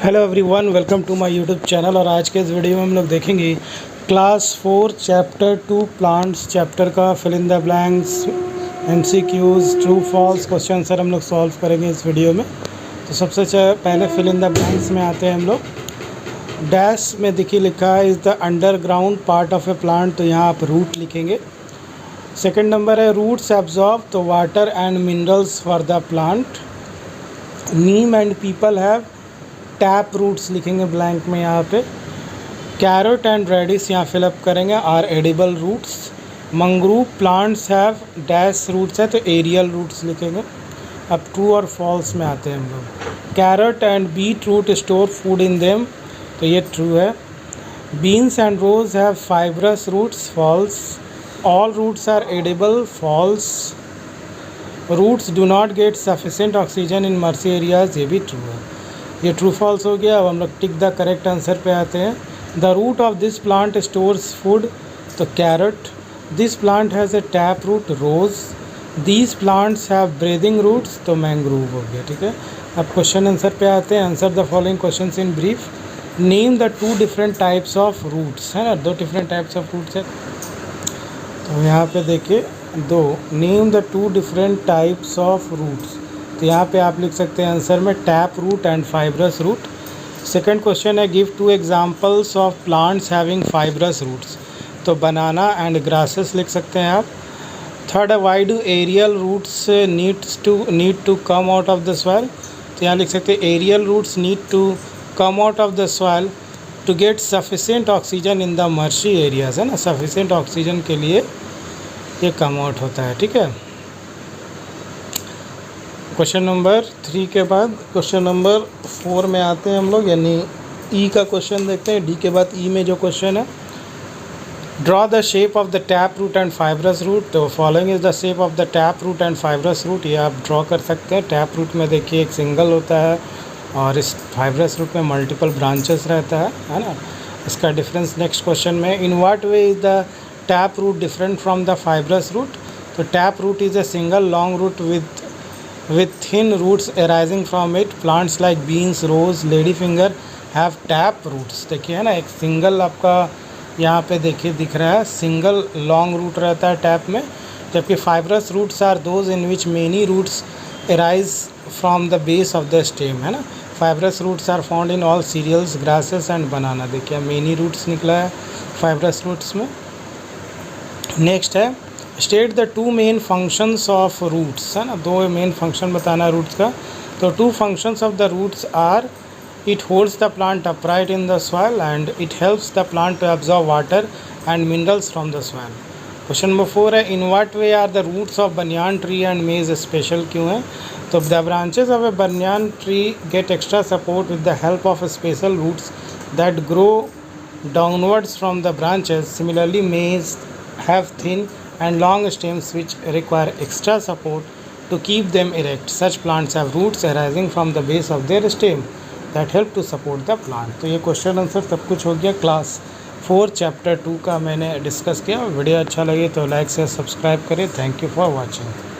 Hello everyone, welcome to my YouTube channel. और आज के इस वीडियो में हम लोग देखेंगे क्लास 4 चैप्टर 2 प्लांट्स चैप्टर का fill in the blanks, MCQs, true false question answer हम लोग सॉल्व करेंगे इस वीडियो में। तो सबसे पहले फिल इन द ब्लैंक्स में आते हैं हम लोग। डैश में देखिए लिखा है is the underground part of a plant, तो यहाँ आप रूट लिखेंगे। सेकेंड नंबर है रूट्स एब्जॉर्ब तो water and minerals for the plant. Neem and peepal have tap roots लिखेंगे ब्लैंक में यहाँ पे। कैरेट एंड रेडिस यहाँ फिलअप करेंगे, are edible roots. Mangrove plants have dash roots है तो एरियल रूट्स लिखेंगे। अब ट्रू और फॉल्स में आते हैं हम लोग। Carrot and beetroot store food in them, तो ये ट्रू है। Beans and rose have fibrous roots, false. All roots are edible, false. Roots do not get sufficient oxygen in marshy areas, ये भी ट्रू है। ये true false हो गया। अब हम लोग टिक द करेक्ट आंसर पे आते हैं। The root of this plant stores food, तो carrot. This plant has a tap root, rose. These plants have breathing roots, तो मैंग्रोव हो गया। ठीक है, अब क्वेश्चन आंसर पे आते हैं। Answer the following question in brief. Name the 2 different types of roots, है ना, 2 डिफरेंट टाइप्स ऑफ रूट्स है। तो यहाँ पे देखिए 2, name the 2 different types of roots, तो यहाँ पे आप लिख सकते हैं आंसर में tap root and fibrous root. Second question है give 2 examples of plants having fibrous roots, तो बनाना एंड ग्रासेस लिख सकते हैं आप। थर्ड है why do aerial roots need to come out of the soil, तो यहाँ लिख सकते हैं aerial roots need to come out of the soil to get sufficient oxygen in the marshy areas, है ना, सफिशेंट ऑक्सीजन के लिए ये कम आउट होता है। ठीक है, क्वेश्चन नंबर 3 के बाद क्वेश्चन नंबर 4 में आते हैं हम लोग, यानी ई का क्वेश्चन देखते हैं। डी के बाद ई में जो क्वेश्चन है, draw the shape of the tap root and fibrous root, तो following is the shape of the tap root and fibrous root, ये आप ड्रॉ कर सकते हैं। टैप रूट में देखिए एक सिंगल होता है और इस फाइब्रस रूट में मल्टीपल ब्रांचेस रहता है ना। इसका डिफरेंस नेक्स्ट क्वेश्चन में, in what way is the tap root different from the fibrous root, तो tap root is a single long root with thin roots arising from it. Plants like beans, rose, ladyfinger have tap roots. देखिए है ना, एक single आपका यहाँ पे देखिए दिख रहा है, सिंगल लॉन्ग रूट रहता है टैप में, जबकि fibrous roots are those in which many roots arise from the base of the stem, है ना। Fibrous roots are found in all cereals, grasses and banana. देखिए मेनी रूट्स निकला है fibrous roots में। नेक्स्ट है state the 2 main functions of roots, है ना, 2 main function बताना है रूट्स का। तो 2 functions of the roots are it holds the plant upright in the soil and it helps the plant to absorb water and minerals from the soil. Question number 4 है in what way are the roots of banyan tree and maize special, क्यों है, तो the branches of a banyan tree get extra support with the help of special roots that grow downwards from the branches. Similarly मेज have thin and long stems which require extra support to keep them erect. Such plants have roots arising from the base of their stem that help to support the plant. तो ये question answer सब कुछ हो गया class 4 chapter 2 का मैंने discuss किया। Video अच्छा लगे तो लाइक से सब्सक्राइब करें। Thank you for watching.